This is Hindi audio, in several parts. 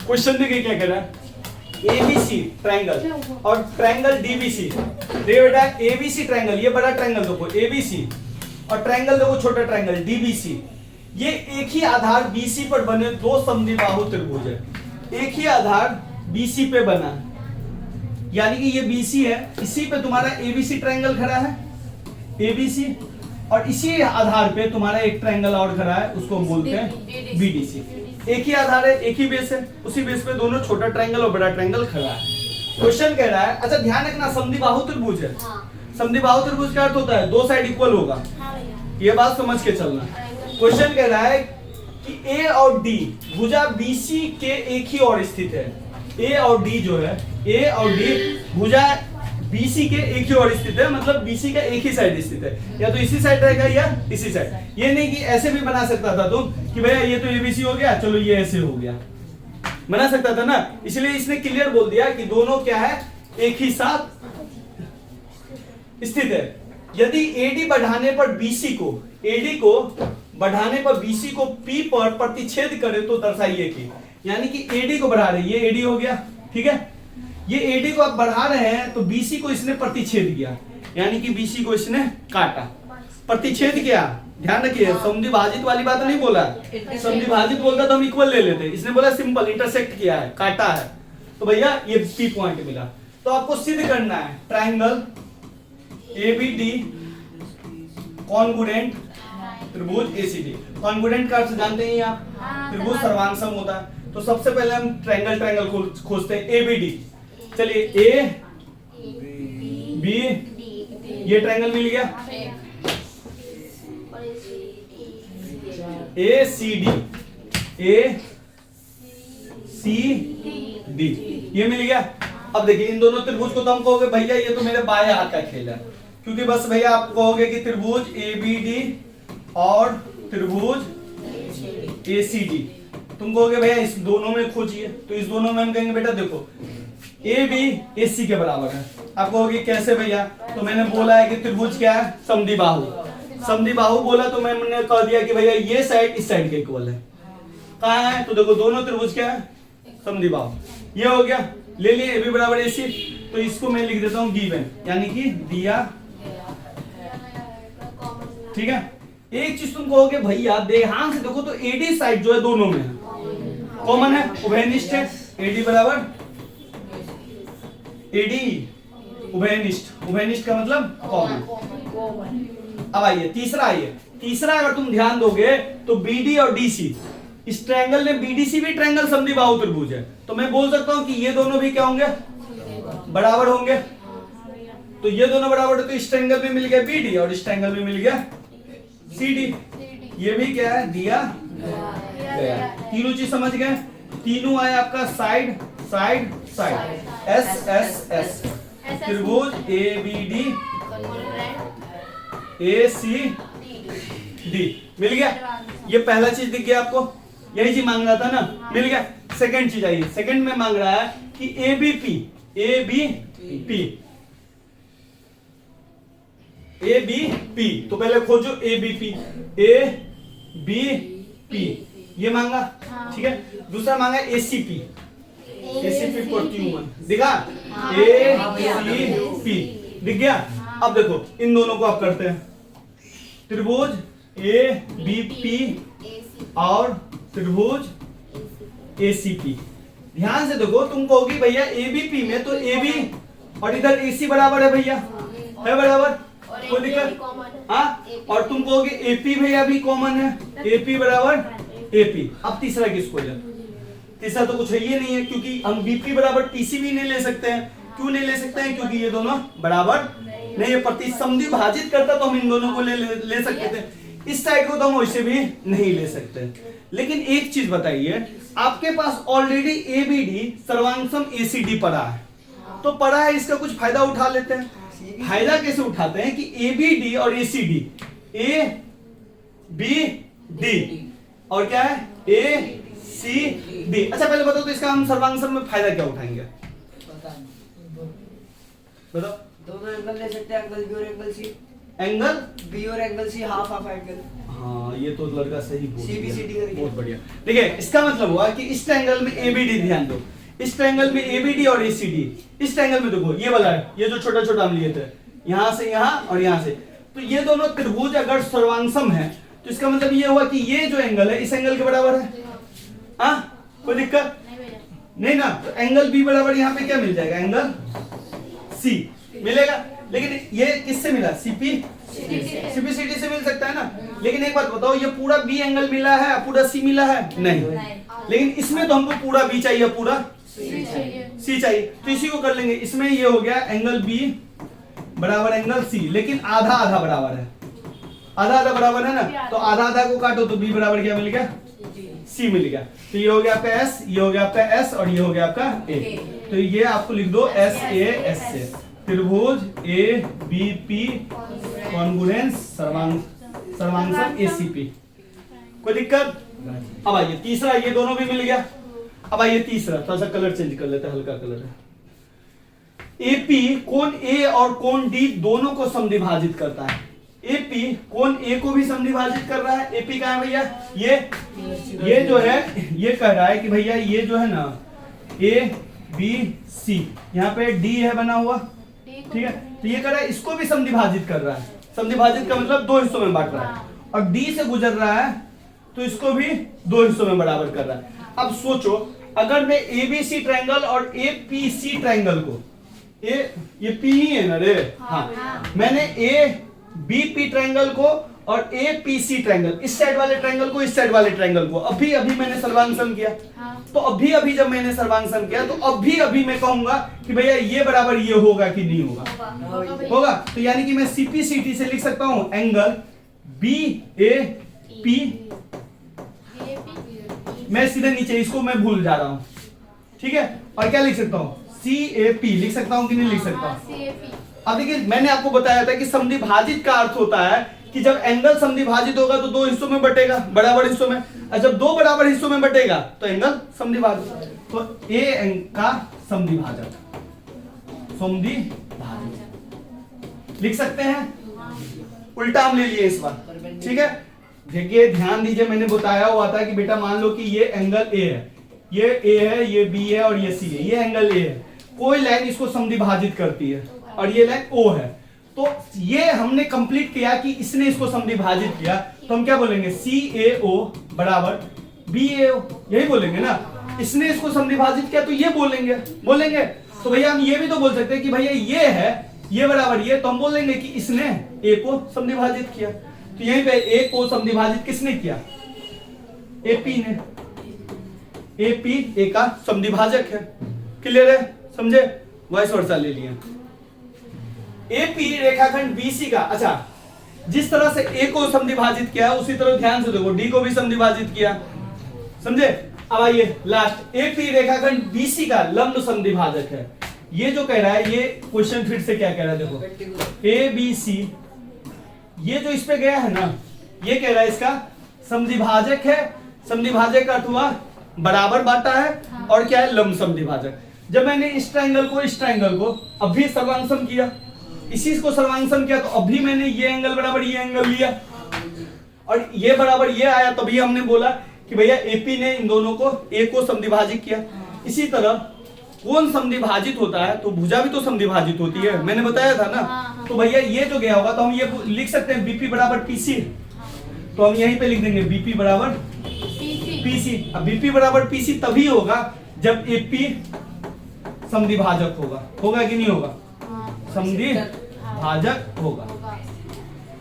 क्वेश्चन देखिए क्या कह रहा है, एबीसी ट्रायंगल और ट्रायंगल डीबीसी। देखिए बेटा एबीसी ट्रायंगल, ये बड़ा ट्रायंगल देखो एबीसी, और ट्रायंगल देखो छोटा ट्रायंगल डीबीसी। ये एक ही आधार बीसी पर बने दो समद्विबाहु त्रिभुज है। एक ही आधार बीसी पे बना, यानी कि ये बीसी है, इसी पे तुम्हारा एबीसी ट्रायंगल खड़ा है एबीसी, और इसी आधार पे तुम्हारा एक ट्रायंगल और खड़ा है, उसको हम बोलते हैं बीडीसी। एक ही आधार है, एक ही बेस है, उसी बेस पे दोनों छोटा ट्रायंगल और बड़ा ट्रायंगल खड़ा है। क्वेश्चन कह रहा है, अच्छा ध्यान रखना समद्विबाहु त्रिभुज है। समद्विबाहु त्रिभुज का अर्थ होता है दो साइड इक्वल होगा, ये बात समझ के चलना। क्वेश्चन कह रहा है कि ए और डी भुजा बीसी के एक ही ओर स्थित है। ए और डी जो है, ए और डी भुजा बीसी के एक ही ओर स्थित है, मतलब बीसी का एक ही साइड स्थित है, या तो इसी साइड रहेगा या इसी साइड। ये नहीं कि ऐसे भी बना सकता था तुम कि भैया ये तो एबीसी हो गया, चलो ये ऐसे हो गया, बना सकता था ना। इसलिए इसने क्लियर बोल दिया कि दोनों क्या है, एक ही साथ स्थित है। यदि एडी बढ़ाने पर बीसी को, एडी को बढ़ाने पर बीसी को पी पर प्रतिच्छेद करे तो दर्शाइए कि, यानी कि एडी को बढ़ा रहे, ये एडी हो गया, ठीक है, ये एडी को आप बढ़ा रहे हैं तो बीसी को इसने प्रतिच्छेद किया, यानी कि बीसी को इसने काटा, प्रतिच्छेद किया। ध्यान रखिए समद्विभाजित वाली बात नहीं बोला, समद्विभाजित बोलता तो हम इक्वल ले लेते, इसने बोला सिंपल इंटरसेक्ट किया है, काटा है, तो भैया ये पी पॉइंट मिला। तो आपको सिद्ध करना है ट्रायंगल एबीडी कॉन्ग्रुएंट त्रिभुज एसीडी। कॉन्ग्रुएंट का अर्थ जानते हैं आप, त्रिभुज सर्वांगसम होता है। तो सबसे पहले हम ट्रायंगल खोजते हैं एबीडी। चलिए ए बी, ये ट्रायंगल मिल गया, ए C D, A C D ये मिल गया। अब देखिए इन दोनों त्रिभुज को तो हम कहोगे भैया ये तो मेरे बाएं हाथ का खेल है, क्योंकि बस भैया आप कहोगे कि त्रिभुज एबीडी और त्रिभुज एसीडी, तुम कहोगे भैया इस दोनों में खोजिए, तो इस दोनों में हम कहेंगे बेटा देखो ए बी एसी के बराबर है। आप कहोगे कैसे भैया, तो मैंने बोला है कि त्रिभुज क्या है, समद्विबाहु, समद्विबाहु बोला तो मैंने कह दिया कि भैया ये साइड इस साइड के इक्वल है। कहाँ है, तो देखो दोनों त्रिभुज क्या है, समद्विबाहु। ये हो गया, ले लिए ए बी बराबर एसी, तो इसको मैं लिख देता हूं गिवन, यानी कि दिया, ठीक है। एक चीज तुम कहोगे भैया ध्यान से देखो तो एडी साइड जो है दोनों में कॉमन है, उभयनिष्ठ है, एडी बराबर एडी उभयनिष्ठ, उभयनिष्ठ का मतलब कॉमन। अब आइए तीसरा, आइए तीसरा अगर तुम ध्यान दोगे तो बीडी और डीसी, इस ट्रायंगल में बीडीसी भी ट्रायंगल समद्विबाहु त्रिभुज है, तो मैं बोल सकता हूं कि ये दोनों भी क्या होंगे, बराबर होंगे। तो ये दोनों बराबर है, तो इस ट्रायंगल में मिल गया बीडी और इस ट्रायंगल में मिल गया सीडी। ये भी क्या है, दिया गया। तीनों चीज समझ गए, तीनों आए आपका side side side, S S S, त्रिभुज A B D A C D मिल गया। ये पहला चीज दिख गया आपको, यही चीज मांग रहा था ना, मिल गया। सेकंड चीज आइए, सेकंड में मांग रहा है कि A B P, A B P, A B P, तो पहले खोजो A B P, A B P ये मांगा, ठीक है। दूसरा मांगा ए सी पी, ए सी पी प्रोट्यूमन दिखा, ए सी पी दिख गया। अब देखो इन दोनों को आप करते हैं, त्रिभुज ए बी पी और त्रिभुज ए सी पी। ध्यान से देखो, तुम कहोगी भैया ए बी पी में तो ए बी और इधर ए सी बराबर है भैया, है बराबर, कोई दिक्कत, हाँ। और तुम कहोगे एपी भैया भी कॉमन है, एपी बराबर एपी। अब तीसरा किसको ले, तीसरा तो कुछ है ये नहीं है, क्योंकि हम बीपी बराबर टीसी भी नहीं ले सकते हैं। क्यों नहीं ले सकते हैं, क्योंकि ये दोनों बराबर नहीं है, प्रति समद्विभाजित करता तो हम इन दोनों को ले सकते थे, इस साइड को तो हम वैसे भी नहीं ले सकते। लेकिन एक चीज बताइए, आपके पास ऑलरेडी एबीडी सर्वांगसम एसीडी पड़ा है, तो पड़ा है, इसका कुछ फायदा उठा लेते हैं। फायदा कैसे उठाते हैं कि एबीडी और एसीडी, ए बी डी और क्या है ए सी डी। अच्छा पहले बताओ तो इसका हम सर्वांगसम में फायदा क्या उठाएंगे, बताओ। दोनों एंगल ले सकते हैं, एंगल बी और एंगल सी, एंगल बी और angle C half half angle, हाँ ये तो लड़का सही बोल दिया। CBCD का बहुत बढ़िया। देखिए इसका मतलब हुआ कि इस ट्रायंगल में ABD, ध्यान दो, इस ट्रायंगल में ABD और ACD, इस ट्रायंगल में देखो ये वाला है, ये जो छोटा छोटा हम लिए थे, यहाँ से यहाँ और यहाँ से, तो ये दोनों त्रिभुज अगर सर्वांगसम है तो इसका मतलब ये हुआ कि ये जो एंगल है इस एंगल के बराबर है। हाँ कोई दिक्कत नहीं ना? तो एंगल B बराबर यहाँ पे क्या मिल जाएगा, एंगल C मिलेगा। लेकिन ये किससे मिला, CPCD से मिल सकता है ना। लेकिन एक बात बताओ, ये पूरा B एंगल मिला है, पूरा C मिला है? नहीं। लेकिन इसमें तो हमको पूरा B चाहिए, पूरा C चाहिए, तो इसी को कर लेंगे। इसमें ये हो गया एंगल B बराबर एंगल C, लेकिन आधा आधा बराबर है, आधा आधा बराबर है ना, तो आधा आधा को काटो तो B बराबर क्या मिल गया, C मिल गया। तो ये हो गया आपका S, ये हो गया आपका S और ये हो गया आपका A। तो ये आपको लिख दो SAS से, त्रिभुज ABP कॉन्ग्रुएंस सर्वांगसम ACP। कोई दिक्कत? अब आइए तीसरा, ये दोनों भी मिल गया। अब आइए तीसरा, थोड़ा सा कलर चेंज कर लेते हैं, हल्का कलर है। AP कोण A और कोण D दोनों को समद्विभाजित करता है। AP कोण A को भी समद्विभाजित कर रहा है। AP कहाँ है भैया, ये जो है ये कह रहा है कि भैया ये जो है ना ABC, यहाँ पे D है बना हुआ, ठीक है, तो ये कह रहा है इसको भी समद्विभाजित कर रहा है। समद्विभाजित का मतलब दो हिस्सों में बांट रहा है, और D से गुजर रहा है तो इसको भी दो हिस्सों में बराबर कर रहा है। अब सोचो अगर मैं ABC ट्रायंगल और APC ट्रायंगल को, ये P ही है ना रे, हाँ, मैंने ABP ट्रायंगल को और APC ट्रायंगल, इस साइड वाले ट्रायंगल को इस साइड वाले ट्रायंगल को अभी अभी मैंने सर्वांगसम किया, तो अभी अभी जब मैंने सर्वांगसम किया तो अभी अभी मैं कहूंगा कि भैया ये बराबर ये होगा कि नहीं होगा, होगा। तो यानी कि मैं CPCT से लिख सकता हूं एंगल BAP, मैं सीधे नीचे इसको मैं भूल जा रहा हूं, ठीक है, और क्या लिख सकता हूं, CAP लिख सकता हूं कि नहीं लिख सकता? अब देखिए मैंने आपको बताया था कि समद्विभाजित का अर्थ होता है कि जब एंगल समद्विभाजित होगा तो दो हिस्सों में बटेगा, बराबर हिस्सों में, और जब दो बराबर हिस्सों में बटेगा तो एंगल समद्विभाजित, तो A का समद्विभाजक, समद्विभाजक लिख सकते हैं। उल्टा हम ले लिए इस बार, ठीक है। देखिए ध्यान दीजिए, मैंने बताया हुआ था कि बेटा मान लो कि ये एंगल A है, ये A है, ये B है और ये C है, ये एंगल A है, कोई लाइन इसको समद्विभाजित करती है और ये लाइन O है, तो ये हमने कंप्लीट किया कि इसने इसको समद्विभाजित किया, तो हम क्या बोलेंगे, CAO बराबर BAO, यही बोलेंगे ना। इसने इसको समद्विभाजित किया तो ये बोलेंगे। तो भैया हम ये भी तो बोल सकते हैं कि भैया ये है, ये बराबर ये, तो हम बोलेंगे कि इसने A को समद्विभाजित किया। तो यहीं पे A को समद्विभाजित किसने किया, AP ने। AP A का समद्विभाजक है, क्लियर है, समझे, वाइस वर्सा ले लिया। AP रेखाखंड BC का, अच्छा जिस तरह से A को समद्विभाजित किया उसी तरह ध्यान से देखो D को भी समद्विभाजित किया, समझे। अब आइए लास्ट, AP रेखाखंड BC का लंब समद्विभाजक है। ये जो कह रहा है, ये क्वेश्चन फिर से क्या कह रहा है, देखो ABC, ये जो इस पे गया है ना, ये कह रहा है इसका समद्विभाजक है। समद्विभाजक का अर्थ हुआ बराबर बांटा है, और क्या है, लंब समद्विभाजक। जब मैंने इस ट्रायंगल को अभी सर्वांगसम किया, इसी को सर्वांगसम किया, तो अभी मैंने ये एंगल बराबर ये एंगल लिया और ये बराबर ये आया, तभी हमने बोला कि भैया AP ने इन दोनों को A को समद्विभाजित किया। इसी तरह कोण समद्विभाजित होता है तो भुजा भी तो समद्विभाजित होती है, मैंने बताया था ना। तो भैया ये जो गया होगा तो हम ये लिख सकते हैं BP बराबर PC, तो हम यहीं पे लिख देंगे BP बराबर PC। अब BP बराबर PC तभी होगा जब AP समद्विभाजक होगा कि नहीं होगा, समद्विभाजक होगा।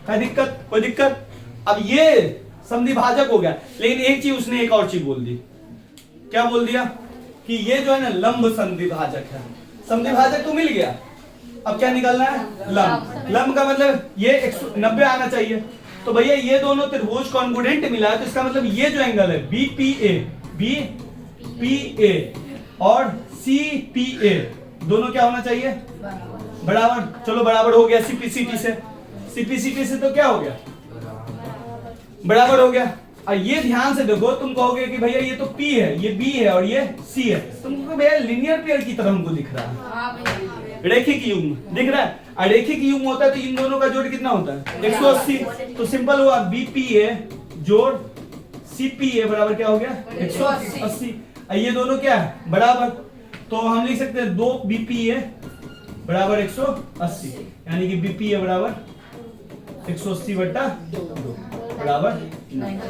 क्या दिक्कत, कोई दिक्कत? अब ये समद्विभाजक हो गया, लेकिन एक चीज उसने एक और चीज बोल दी, क्या बोल दिया कि ये जो है ना लंब समद्विभाजक है। समद्विभाजक तो मिल गया, अब क्या निकालना है, लंब। लंब का मतलब ये 190 आना चाहिए, तो भैया ये दोनों त्रिभुज कॉन्ग्रुएंट मिला है, तो इसका मतलब ये जो एंगल है BPA और CPA दोनों क्या होना चाहिए, बराबर। चलो बराबर हो गया CPCT से तो क्या हो गया, बराबर हो गया। और ये ध्यान से देखो, तुम कहोगे कि भैया ये तो P है, ये B है और ये C है, तुमको भैया लीनियर पेयर की तरह हमको दिख रहा है, रेखिक युग्म दिख रहा है। अरेखिक युग्म होता है तो इन दोनों का जोड़ कितना होता है 180। तो सिंपल हुआ बीपीए जोड़ सीपीए बराबर क्या हो गया 180। ये दोनों क्या है बराबर, तो हम लिख सकते हैं 2 बीपीए बराबर 180, यानी कि बीपीए बराबर 180/2 बराबर 9।